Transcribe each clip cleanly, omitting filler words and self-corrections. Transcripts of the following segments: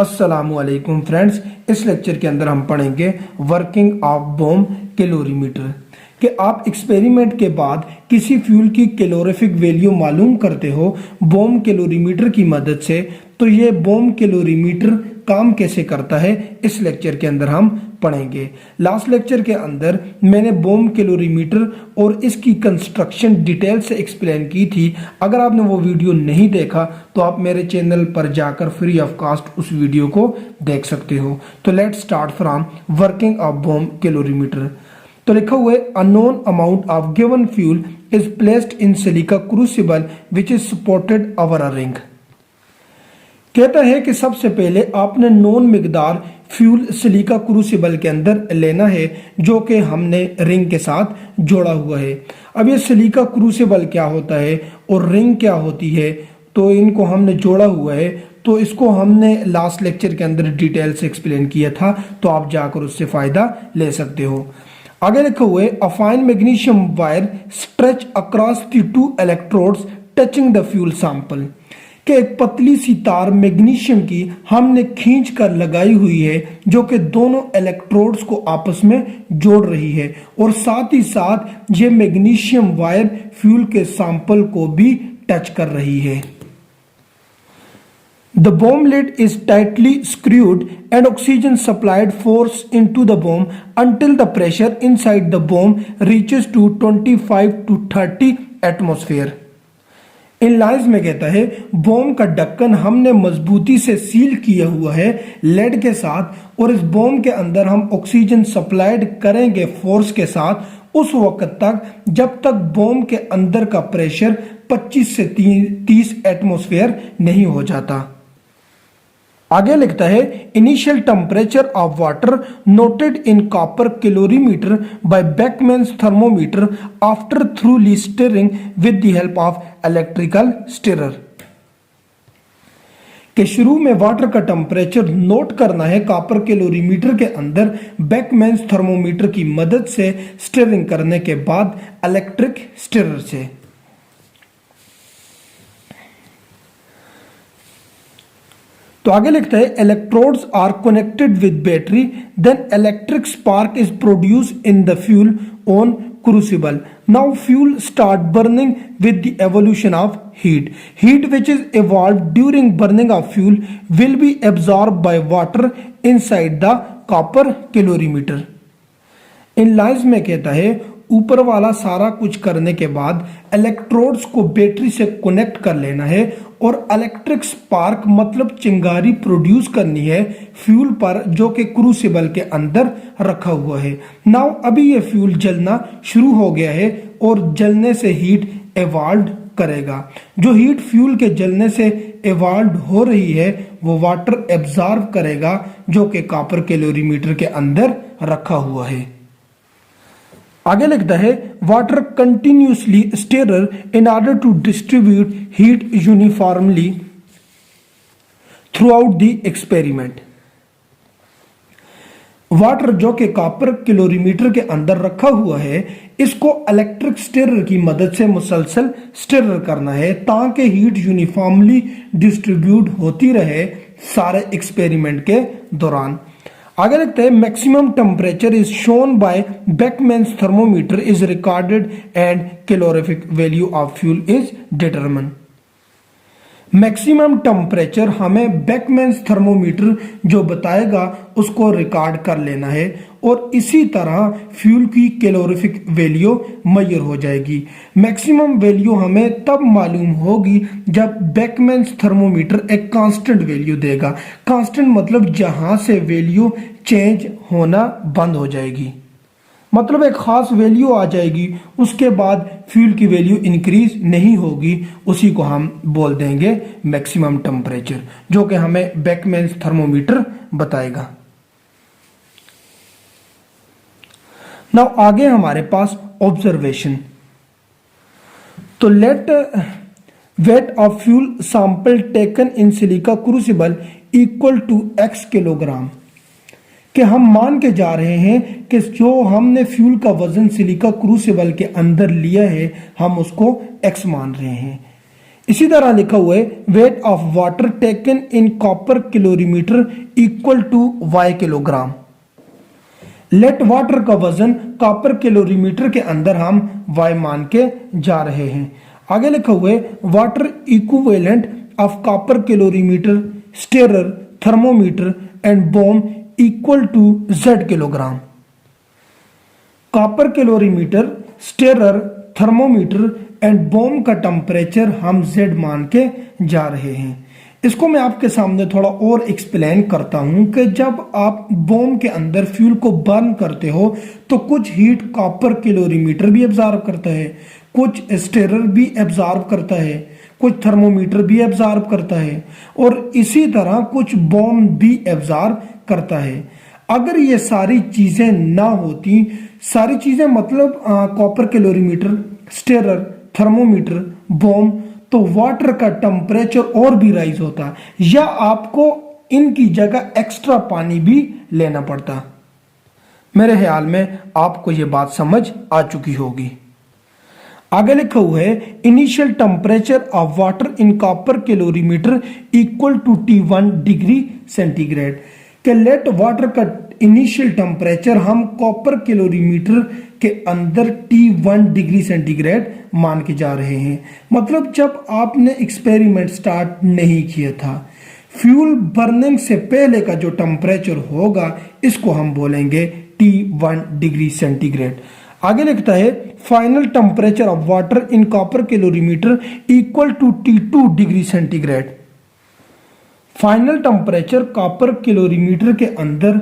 अस्सलामुअलैकुम फ्रेंड्स, इस लेक्चर के अंदर हम पढ़ेंगे वर्किंग ऑफ बोम कैलोरीमीटर कि आप एक्सपेरिमेंट के बाद किसी फ्यूल की कैलोरीफिक वैल्यू मालूम करते हो बोम कैलोरीमीटर की मदद से। तो ये बोम कैलोरीमीटर काम कैसे करता है इस लेक्चर के अंदर हम पढ़ेंगे। लास्ट लेक्चर के अंदर मैंने बोम कैलोरीमीटर और इसकी कंस्ट्रक्शन डिटेल से एक्सप्लेन की थी। अगर आपने वो वीडियो नहीं देखा तो आप मेरे चैनल पर जाकर फ्री ऑफ कॉस्ट उस वीडियो को देख सकते हो। तो let's start from working of bomb calorimeter. तो लिखा हुआ है unknown amount of given fuel is placed in silica crucible which is supported over a ring. कहता है कि सबसे पहले आपने नॉन मिकदार फ्यूल सिलिका क्रूसिबल के अंदर लेना है जो कि हमने रिंग के साथ जोड़ा हुआ है। अब ये सिलिका क्रूसिबल क्या होता है और रिंग क्या होती है, तो इनको हमने जोड़ा हुआ है। तो इसको हमने लास्ट लेक्चर के अंदर डिटेल से एक्सप्लेन किया था, तो आप जाकर उससे फायदा ले सकते हो। आगे लिखा हुआ है a fine magnesium wire stretch across the two electrodes touching the fuel sample कि एक पतली सी तार मैग्नीशियम की हमने खींच कर लगाई हुई है जो कि दोनों इलेक्ट्रोड्स को आपस में जोड़ रही है और साथ ही साथ ये मैग्नीशियम वायर फ्यूल के सैंपल को भी टच कर रही है। The bomb lid is tightly screwed and oxygen supplied forced into the bomb until the pressure inside the bomb reaches to 25 to 30 atmosphere. In lines में कहता है बॉम्ब का ढक्कन हमने मजबूती से सील किया हुआ है लेड के साथ और इस बॉम्ब के अंदर हम ऑक्सीजन सप्लाइड करेंगे फोर्स के साथ उस वक्त तक जब तक बॉम्ब के अंदर का प्रेशर 25 से 30 एटमॉस्फेयर नहीं हो जाता। आगे लिखता है initial temperature of water noted in copper calorimeter by Beckmann's thermometer after thoroughly stirring with the help of electrical stirrer. के शुरू में वाटर का टेम्परेचर नोट करना है कॉपर कैलोरीमीटर के अंदर बेकमैन्स थर्मोमीटर की मदद से स्टिरिंग करने के बाद इलेक्ट्रिक स्टिरर से। तो आगे लिखता है electrodes are connected with battery then electric spark is produce in the fuel on crucible. Now fuel start burning with the evolution of heat which is evolved during burning of fuel will be absorb by water inside the copper calorimeter. इन lines में कहता है ऊपर वाला सारा कुछ करने के बाद इलेक्ट्रोड्स को बैटरी से कनेक्ट कर लेना है और इलेक्ट्रिक स्पार्क मतलब चिंगारी प्रोड्यूस करनी है फ्यूल पर जो कि क्रूसिबल के अंदर रखा हुआ है। नाउ अभी ये फ्यूल जलना शुरू हो गया है और जलने से हीट एवॉल्व करेगा। जो हीट फ्यूल के जलने से एवॉल्व हो रही है वो वाटर एब्जॉर्ब करेगा जो कि कॉपर कैलोरीमीटर के अंदर रखा हुआ है। आगे लिखता है water continuously stirrer in order to distribute heat uniformly throughout the experiment. Water जो कि कॉपर कैलोरीमीटर के अंदर रखा हुआ है इसको इलेक्ट्रिक स्टिरर की मदद से मुसलसल स्टिरर करना है ताकि हीट यूनिफॉर्मली डिस्ट्रीब्यूट होती रहे सारे एक्सपेरिमेंट के दौरान। आगे लिखते हैं maximum temperature is shown by Beckmann's thermometer is recorded and calorific value of fuel is determine. Maximum temperature हमें बेकमैन्स थर्मोमीटर जो बताएगा उसको रिकॉर्ड कर लेना है और इसी तरह फ्यूल की कैलोरीफिक वैल्यू मेजर हो जाएगी। मैक्सिमम वैल्यू हमें तब मालूम होगी जब बेकमैन्स थर्मोमीटर एक कांस्टेंट वैल्यू देगा। कांस्टेंट मतलब जहां से वैल्यू चेंज होना बंद हो जाएगी, मतलब एक खास वैल्यू आ जाएगी उसके बाद फ्यूल की वैल्यू इंक्रीज नहीं होगी, उसी को हम बोल देंगे मैक्सिमम टेम्परेचर जो कि हमें बेकमैन्स थर्मोमीटर बताएगा। नाउ आगे हमारे पास ऑब्जर्वेशन। तो let weight of fuel sample taken in silica crucible equal to x kilogram कि हम मान के जा रहे हैं कि जो हमने फ्यूल का वजन सिलिका क्रूसिबल के अंदर लिया है हम उसको x मान रहे हैं। इसी तरह लिखा हुआ है weight of water taken in copper calorimeter equal to y kilogram. Let water का वजन कॉपर कैलोरीमीटर के अंदर हम y मान के जा रहे हैं। आगे लिखा हुआ है water equivalent of copper calorimeter stirrer thermometer and bomb equal to z kilogram. Copper calorimeter stirrer thermometer and bomb का टेम्परेचर हम Z मान के जा रहे हैं। इसको मैं आपके सामने थोड़ा और एक्सप्लेन करता हूं कि जब आप बॉम के अंदर फ्यूल को बर्न करते हो तो कुछ हीट कॉपर कैलोरीमीटर भी एब्जॉर्ब करता है, कुछ स्टेरर भी एब्जॉर्ब करता है, कुछ थर्मोमीटर भी एब्जॉर्ब करता है और इसी तरह कुछ बॉम भी एब्जॉर्ब करता है। अगर ये सारी चीजें ना होती, सारी चीजें मतलब copper calorimeter stirrer thermometer bomb, तो वाटर का टेम्परेचर और भी राइज होता या आपको इनकी जगह एक्स्ट्रा पानी भी लेना पड़ता। मेरे ख्याल में आपको ये बात समझ आ चुकी होगी। आगे लिखा हुआ है initial temperature of water in copper calorimeter equal to T1 degree centigrade. के लेट वाटर का इनिशियल टेम्परेचर हम कॉपर कैलोरीमीटर के अंदर T1 डिग्री सेंटीग्रेड मान के जा रहे हैं। मतलब जब आपने एक्सपेरिमेंट स्टार्ट नहीं किया था, फ्यूल बर्निंग से पहले का जो टेम्परेचर होगा इसको हम बोलेंगे T1 डिग्री सेंटीग्रेड। आगे लिखता है final temperature of water in copper calorimeter equal to T2 degree centigrade. Final temperature copper calorimeter के अंदर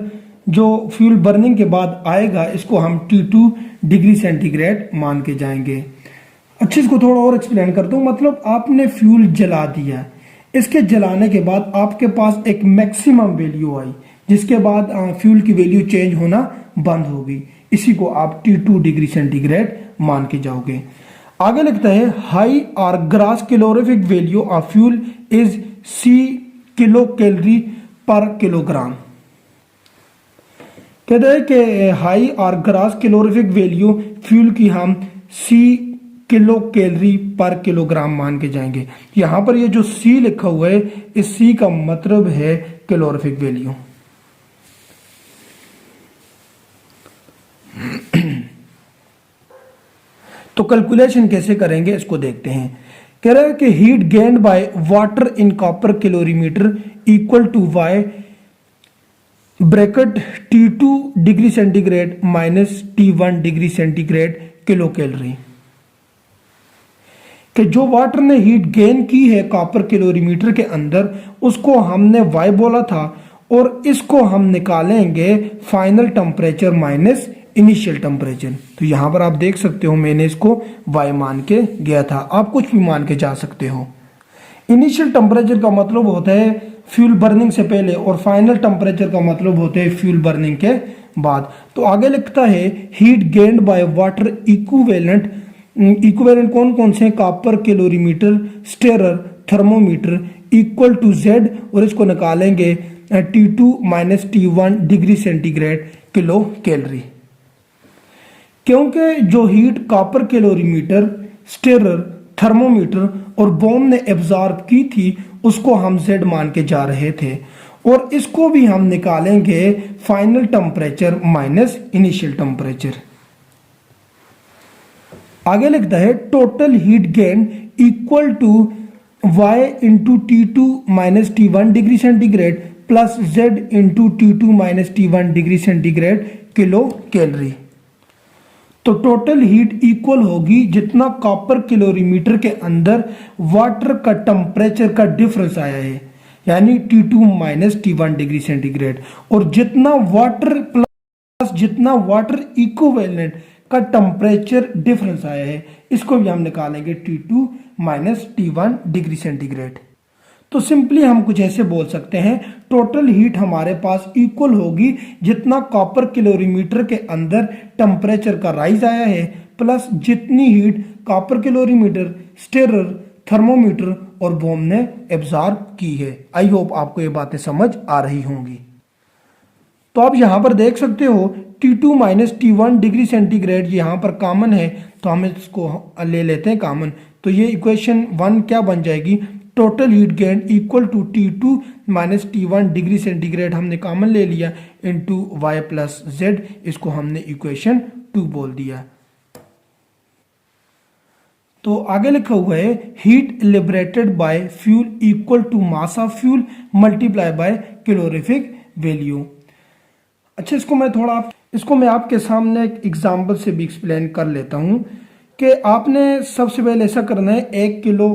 जो फ्यूल बर्निंग के बाद आएगा इसको हम T2 डिग्री सेंटीग्रेड मान के जाएंगे। अच्छे इसको थोड़ा और एक्सप्लेन करता हूँ। मतलब आपने फ्यूल जला दिया, इसके जलाने के बाद आपके पास एक मैक्सिमम वैल्यू आई जिसके बाद फ्यूल की वैल्यू चेंज होना बंद होगी, इसी को आप T2 डिग्री सेंटीग्रेड मान के जाओगे। आगे लिखता है हाई और grass calorific value of fuel is C kilo calorie per kilogram. कहते हैं कि हाई और ग्रास कैलोरीफिक वैल्यू फ्यूल की हम C kilo calorie per kilogram मान के जाएंगे। यहां पर ये जो C लिखा हुआ है इस C का मतलब है कैलोरीफिक वैल्यू। तो कैलकुलेशन कैसे करेंगे इसको देखते हैं। कह रहा है कि heat gained by water in copper calorimeter equal to Y bracket T2 degree centigrade minus T1 degree centigrade kilo calorie. कि जो वाटर ने हीट गेन की है कॉपर कैलोरीमीटर के अंदर उसको हमने Y बोला था और इसको हम निकालेंगे final temperature minus initial temperature. तो यहां पर आप देख सकते हो मैंने इसको Y मान के गया था, आप कुछ भी मान के जा सकते हो। इनिशियल टेम्परेचर का मतलब होता है फ्यूल बर्निंग से पहले और फाइनल टेम्परेचर का मतलब होता है फ्यूल बर्निंग के बाद। तो आगे लिखता है heat gained by water equivalent. Equivalent कौन कौन से? Copper calorimeter stirrer thermometer equal to Z और इसको निकालेंगे T2 minus T1 degree centigrade kilo calorie. क्योंकि जो heat copper calorimeter stirrer thermometer और बॉम ने एब्जॉर्ब की थी उसको हम Z मान के जा रहे थे और इसको भी हम निकालेंगे final temperature minus initial temperature. आगे लिखता है total heat gain equal to Y into T2 minus T1 degree centigrade plus Z into T2 minus T1 degree centigrade kilo calorie. तो टोटल हीट इक्वल होगी जितना कॉपर कैलोरीमीटर के अंदर water का temperature का डिफरेंस आया है यानी T2 minus T1 degree centigrade और जितना वाटर प्लस जितना वाटर इक्विवेलेंट का टेम्परेचर डिफरेंस आया है इसको भी हम निकालेंगे T2 minus T1 degree centigrade. तो सिंपली हम कुछ ऐसे बोल सकते हैं टोटल हीट हमारे पास इक्वल होगी जितना कॉपर कैलोरीमीटर के अंदर टेम्परेचर का राइज आया है प्लस जितनी heat copper calorimeter stirrer thermometer और बॉम ने एब्जॉर्ब की है। आई होप आपको ये बातें समझ आ रही होंगी। तो आप यहां पर देख सकते हो T2 minus T1 degree centigrade यहाँ पर कॉमन है, तो हम इसको ले लेते हैं कॉमन। तो ये इक्वेशन 1 क्या बन जाएगी, total heat gain equal to T2 minus T1 degree centigrade हमने कॉमन ले लिया इंटू वाई प्लस जेड, इसको हमने इक्वेशन 2 बोल दिया। तो आगे लिखा हुआ है heat liberated by fuel equal to mass of fuel multiply by calorific value. अच्छा, इसको मैं आपके सामने एक एग्जांपल से भी एक्सप्लेन कर लेता हूं कि आपने सबसे पहले ऐसा करना है, 1 किलो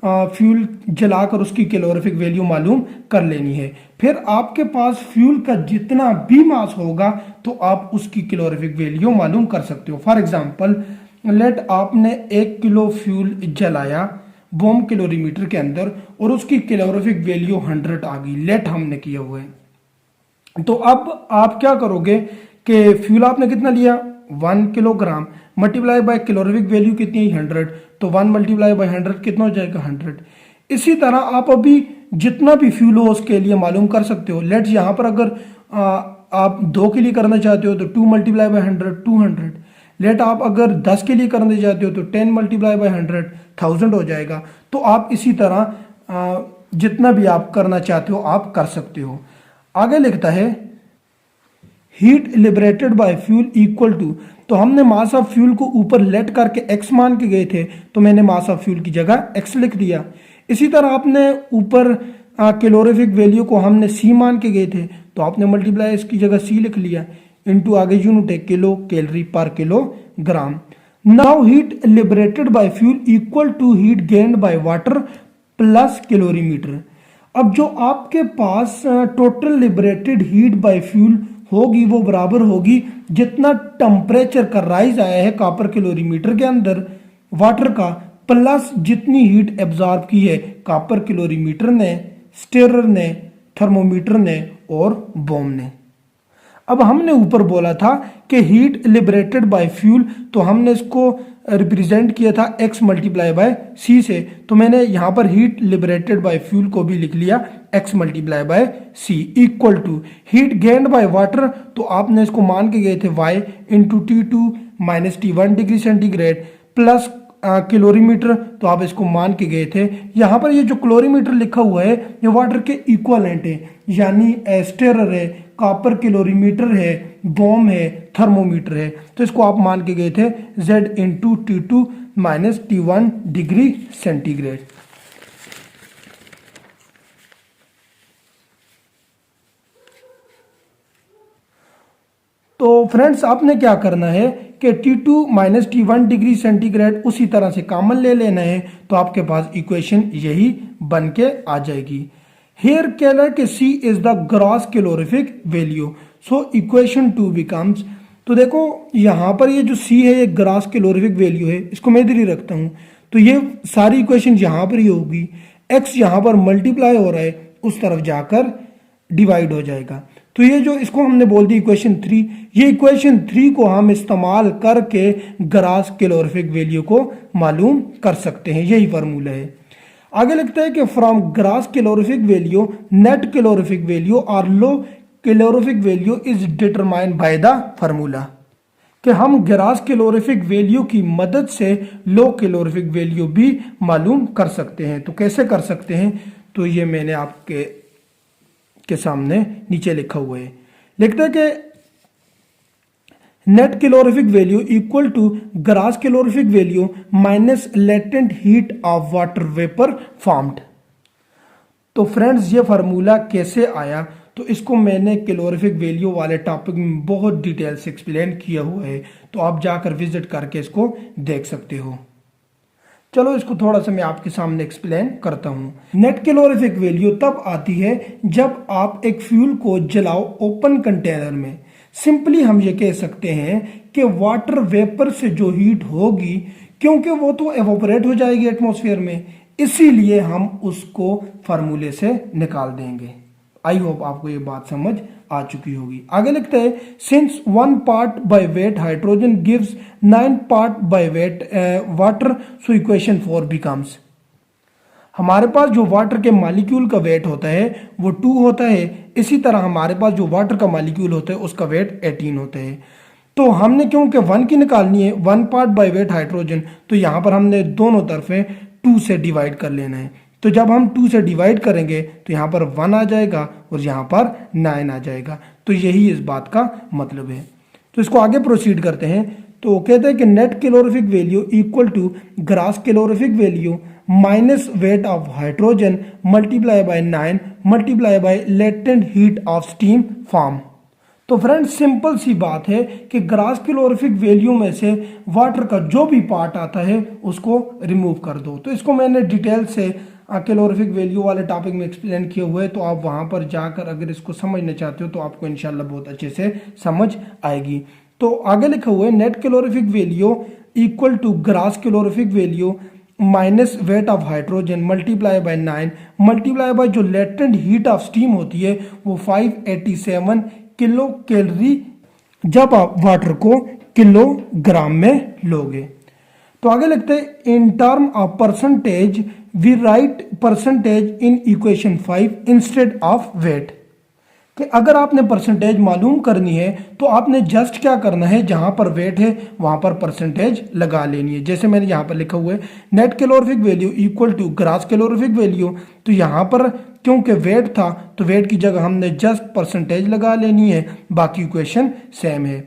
फ्यूल जलाकर उसकी कैलोरीफिक वैल्यू मालूम कर लेनी है। फिर आपके पास फ्यूल का जितना भी मास होगा तो आप उसकी कैलोरीफिक वैल्यू मालूम कर सकते हो। फॉर एग्जांपल लेट आपने 1 किलो फ्यूल जलाया बॉम्ब कैलोरीमीटर के अंदर और उसकी कैलोरीफिक वैल्यू 100 आ गई, लेट हमने किया हुआ है। तो अब आप क्या करोगे कि फ्यूल आपने कितना लिया 1 kilogram multiply by calorific value कितनी है 100, तो 1 मल्टीप्लाई बाय 100 कितना हो जाएगा 100। इसी तरह आप अभी जितना भी फ्यूल हो उसके लिए मालूम कर सकते हो। लेट्स यहाँ पर अगर आप 2 के लिए करना चाहते हो तो 2 मल्टीप्लाई बाय 100 200। लेट आप अगर 10 के लिए करना चाहते हो तो 10 मल्टीप्लाई बाय 100 1000 हो जाएगा। तो आप इसी तरह जितना भी आप करना चाहते हो आप कर सकते हो। आगे लिखता है heat liberated by fuel equal to, तो हमने मास ऑफ फ्यूल को ऊपर लेट करके x मान के गए थे, तो मैंने मास ऑफ फ्यूल की जगह x लिख दिया। इसी तरह आपने ऊपर कैलोरीफिक वैल्यू को हमने c मान के गए थे, तो आपने मल्टीप्लाई इसकी जगह c लिख लिया इनटू आगे यूनिट है kilo calorie per kilogram. Now heat liberated by fuel equal to heat gained by water plus calorimeter. अब जो आपके पास total liberated heat by fuel होगी वो बराबर होगी जितना टेम्परेचर का राइज आया है कॉपर कैलोरीमीटर के अंदर वाटर का, प्लस जितनी हीट एब्जॉर्ब की है कॉपर कैलोरीमीटर ने, स्टेरर ने, थर्मोमीटर ने और बॉम ने। अब हमने ऊपर बोला था कि हीट लिबरेटेड बाय फ्यूल, तो हमने इसको रिप्रेजेंट किया था x मल्टीप्लाई बाय सी से, तो मैंने यहाँ पर हीट लिबरेटेड बाय फ्यूल को भी लिख लिया x multiply by C equal to heat gained by water, तो आपने इसको मान के गए थे y into T2 minus T1 degree centigrade plus calorimeter, तो आप इसको मान के गए थे। यहाँ पर ये जो कैलोरीमीटर लिखा हुआ है ये वाटर के इक्वलेंट है, यानी स्टेरर है, कॉपर कैलोरीमीटर है, बॉम है, थर्मोमीटर है, तो इसको आप मान के गए थे Z into T2 minus T1 degree centigrade. तो फ्रेंड्स आपने क्या करना है कि T2 minus T1 degree centigrade उसी तरह से कॉमन ले लेना है, तो आपके पास इक्वेशन यही बन के आ जाएगी। Here calorie C is the gross calorific value, so equation 2 becomes, तो देखो यहाँ पर ये जो C है ये ग्रास कैलोरीफिक वैल्यू है, इसको मैं इधर ही रखता हूँ, तो ये सारी इक्वेशन यहाँ पर ही होगी। x यहाँ पर मल्टीप्लाई हो रहा है, उस तरफ जाकर डिवाइड हो जाएगा, तो ये जो इसको हमने बोल दी इक्वेशन 3, ये इक्वेशन 3 को हम इस्तेमाल करके ग्रास कैलोरीफिक वैल्यू को मालूम कर सकते हैं, यही फार्मूला है। आगे लिखता है कि from gross calorific value net calorific value और low calorific value is determined by the formula, कि हम ग्रास कैलोरीफिक वैल्यू की मदद से लो कैलोरीफिक वैल्यू भी मालूम कर सकते हैं। तो कैसे कर सकते हैं, तो ये मैंने आपके सामने नीचे लिखा हुआ है। लिखता है कि net calorific value equal to gross calorific value minus latent heat of water vapour formed. तो फ्रेंड्स ये फार्मूला कैसे आया, तो इसको मैंने कैलोरीफिक वैल्यू वाले टॉपिक में बहुत डिटेल से एक्सप्लेन किया हुआ है, तो आप जाकर विजिट करके इसको देख सकते हो। चलो इसको थोड़ा सा मैं आपके सामने एक्सप्लेन करता हूँ। नेट कैलोरीफिक वैल्यू तब आती है जब आप एक फ्यूल को जलाओ ओपन कंटेनर में। सिंपली हम ये कह सकते हैं कि वाटर वेपर से जो हीट होगी, क्योंकि वो तो एवोपरेट हो जाएगी एटमॉस्फेयर में, इसीलिए हम उसको फार्मूले से निकाल देंगे। आई होप आपको ये बात समझ आ चुकी होगी। आगे लिखते हैं since 1 part by weight hydrogen gives 9 part by weight water, so equation 4 becomes. हमारे पास जो वाटर के मॉलिक्यूल का वेट होता है वो 2 होता है। इसी तरह हमारे पास जो वाटर का मॉलिक्यूल होता है उसका वेट 18 होता है। तो हमने क्योंकि 1 की निकालनी है, 1 पार्ट बाय वेट हाइड्रोजन, तो यहाँ पर हमने दोनों तरफें 2 से डिवाइड कर लेना है। तो जब हम 2 से डिवाइड करेंगे तो यहाँ पर 1 आ जाएगा और यहाँ पर 9 आ जाएगा। तो यही इस बात का मतलब है। तो इसको आगे प्रोसीड करते हैं। तो कहते हैं कि net calorific value equal to gross calorific value minus weight of hydrogen multiply by 9 multiply by latent heat of steam form. तो फ्रेंड्स सिंपल सी बात है कि ग्रास कैलोरीफिक वैल्यू में से वाटर का जो भी पार्ट आता है उसको रिमूव कर दो। तो इसको मैंने डिटेल से कैलोरीफिक वैल्यू वाले टॉपिक में एक्सप्लेन किए हुए, तो आप वहां पर जाकर अगर इसको समझना चाहते हो तो आपको इंशाल्लाह बहुत अच्छे से समझ आएगी। तो आगे लिखा हुआ है net calorific value equal to gross calorific value minus weight of hydrogen multiply by 9 multiply by जो लेटेंट हीट ऑफ स्टीम होती है वो 587 किलो कैलोरी जब आप वाटर को किलोग्राम में लोगे। तो आगे लिखते हैं in term of percentage we write percentage in equation 5 instead of weight. कि अगर आपने परसेंटेज मालूम करनी है तो आपने जस्ट क्या करना है, जहां पर वेट है वहां पर परसेंटेज लगा लेनी है। जैसे मैंने यहां पर लिखा हुआ है net calorific value equal to gross calorific value, तो यहां पर क्योंकि वेट था तो वेट की जगह हमने जस्ट परसेंटेज लगा लेनी है, बाकी इक्वेशन सेम है।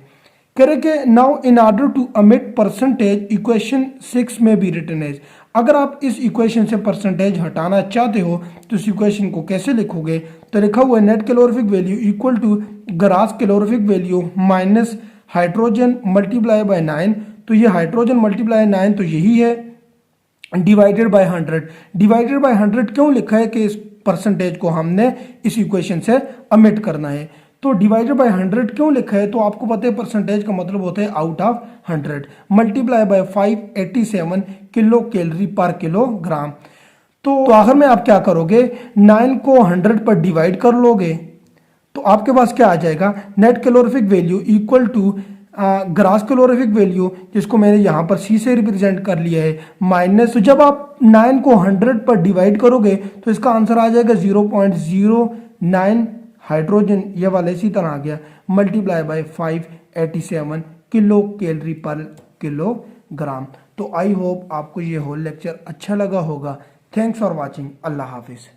करें कि नाउ इन ऑर्डर टू अमिट परसेंटेज इक्वेशन 6 में बी रिटन एज। अगर आप इस इक्वेशन से परसेंटेज हटाना चाहते हो तो इस इक्वेशन को कैसे लिखोगे, तो लिखा हुआ है net calorific value equal to gross calorific value minus hydrogen multiply by 9। तो ये हाइड्रोजन मल्टीप्लाई 9 तो यही है, डिवाइडेड बाय 100। डिवाइडेड बाय 100 क्यों लिखा है कि इस परसेंटेज को हमने इस इक्वेशन से अमिट करना है। तो डिवाइडेड बाय 100 क्यों लिखा है, तो आपको पता है परसेंटेज का मतलब होता है out of 100 multiply by 587 kilo calorie per kilogram. तो आखिर में आप क्या करोगे, 9 को 100 पर डिवाइड कर लोगे तो आपके पास क्या आ जाएगा, net calorific value equal to gross calorific value, जिसको मैंने यहाँ पर सी से रिप्रेजेंट कर लिया है, माइनस। तो जब आप 9 को 100 पर डिवाइड करोगे तो इसका आंसर आ जाएगा 0.09 हाइड्रोजन, ये वाला इसी तरह आ गया, multiply by 587 kilo calorie per kilogram. तो आई होप आपको ये होल लेक्चर अच्छा लगा होगा। Thanks for watching. Allah Hafiz.